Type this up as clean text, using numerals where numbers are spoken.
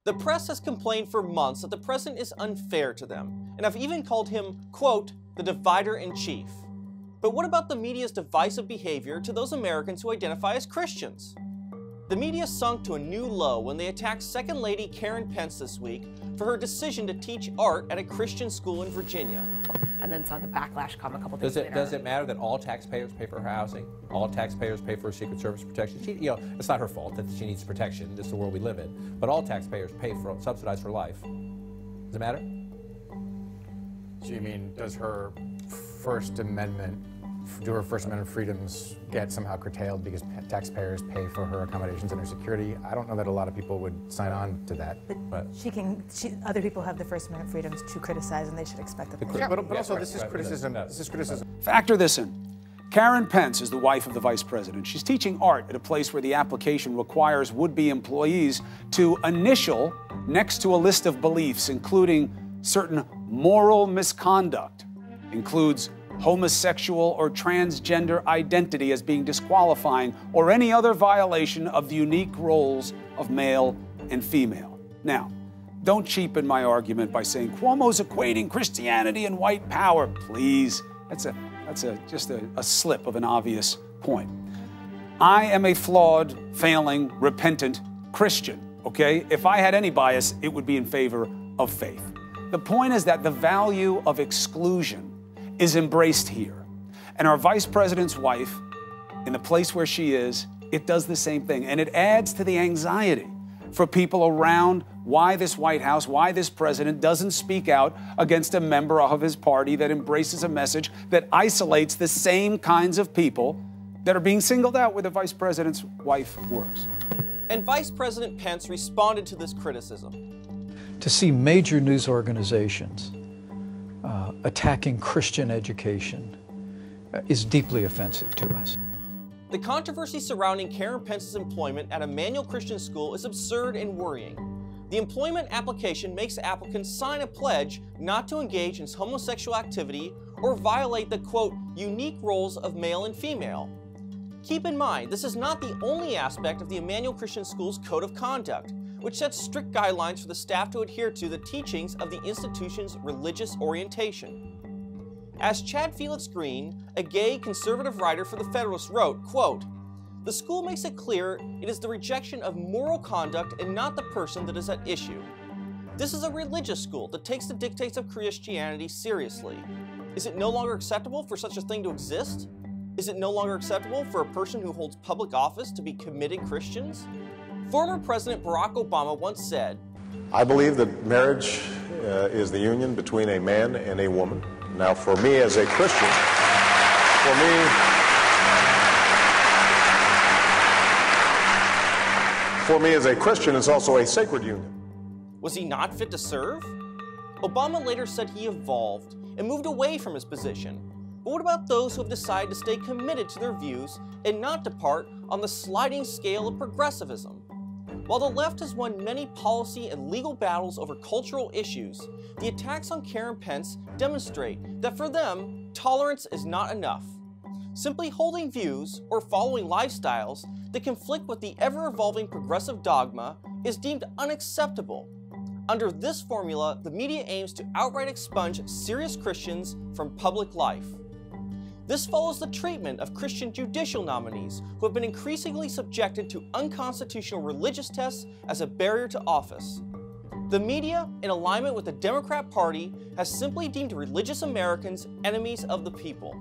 The press has complained for months that the president is unfair to them, and have even called him, quote, the divider-in-chief. But what about the media's divisive behavior to those Americans who identify as Christians? The media sunk to a new low when they attacked Second Lady Karen Pence this week for her decision to teach art at a Christian school in Virginia. And then saw the backlash come a couple days later. Does it matter that all taxpayers pay for her housing? All taxpayers pay for her Secret Service protection? It's not her fault that she needs protection. This is the world we live in. But all taxpayers pay for, subsidize her life. Does it matter? So you mean, does her First Amendment, do her First Amendment freedoms get somehow curtailed because taxpayers pay for her accommodations and her security? I don't know that a lot of people would sign on to that. But other people have the First Amendment freedoms to criticize, and they should expect that. But also, this is criticism. This is criticism. Factor this in. Karen Pence is the wife of the vice president. She's teaching art at a place where the application requires would-be employees to initial next to a list of beliefs, including certain moral misconduct, includes homosexual or transgender identity as being disqualifying, or any other violation of the unique roles of male and female. Now, don't cheapen my argument by saying Cuomo's equating Christianity and white power. Please, that's just a slip of an obvious point. I am a flawed, failing, repentant Christian, okay? If I had any bias, it would be in favor of faith. The point is that the value of exclusion is embraced here. And our vice president's wife, in the place where she is, it does the same thing. And it adds to the anxiety for people around why this White House, why this president doesn't speak out against a member of his party that embraces a message that isolates the same kinds of people that are being singled out where the vice president's wife works. And Vice President Pence responded to this criticism. To see major news organizations attacking Christian education is deeply offensive to us. The controversy surrounding Karen Pence's employment at a Manual Christian school is absurd and worrying. The employment application makes applicants sign a pledge not to engage in homosexual activity or violate the, quote, unique roles of male and female. Keep in mind, this is not the only aspect of the Emmanuel Christian School's Code of Conduct, which sets strict guidelines for the staff to adhere to the teachings of the institution's religious orientation. As Chad Felix Green, a gay conservative writer for The Federalist, wrote, quote, the school makes it clear it is the rejection of moral conduct and not the person that is at issue. This is a religious school that takes the dictates of Christianity seriously. Is it no longer acceptable for such a thing to exist? Is it no longer acceptable for a person who holds public office to be committed Christians? Former President Barack Obama once said, I believe that marriage is the union between a man and a woman. Now, for me as a Christian, it's also a sacred union. Was he not fit to serve? Obama later said he evolved and moved away from his position. But what about those who have decided to stay committed to their views and not depart on the sliding scale of progressivism? While the left has won many policy and legal battles over cultural issues, the attacks on Karen Pence demonstrate that for them, tolerance is not enough. Simply holding views or following lifestyles that conflict with the ever-evolving progressive dogma is deemed unacceptable. Under this formula, the media aims to outright expunge serious Christians from public life. This follows the treatment of Christian judicial nominees who have been increasingly subjected to unconstitutional religious tests as a barrier to office. The media, in alignment with the Democrat Party, has simply deemed religious Americans enemies of the people.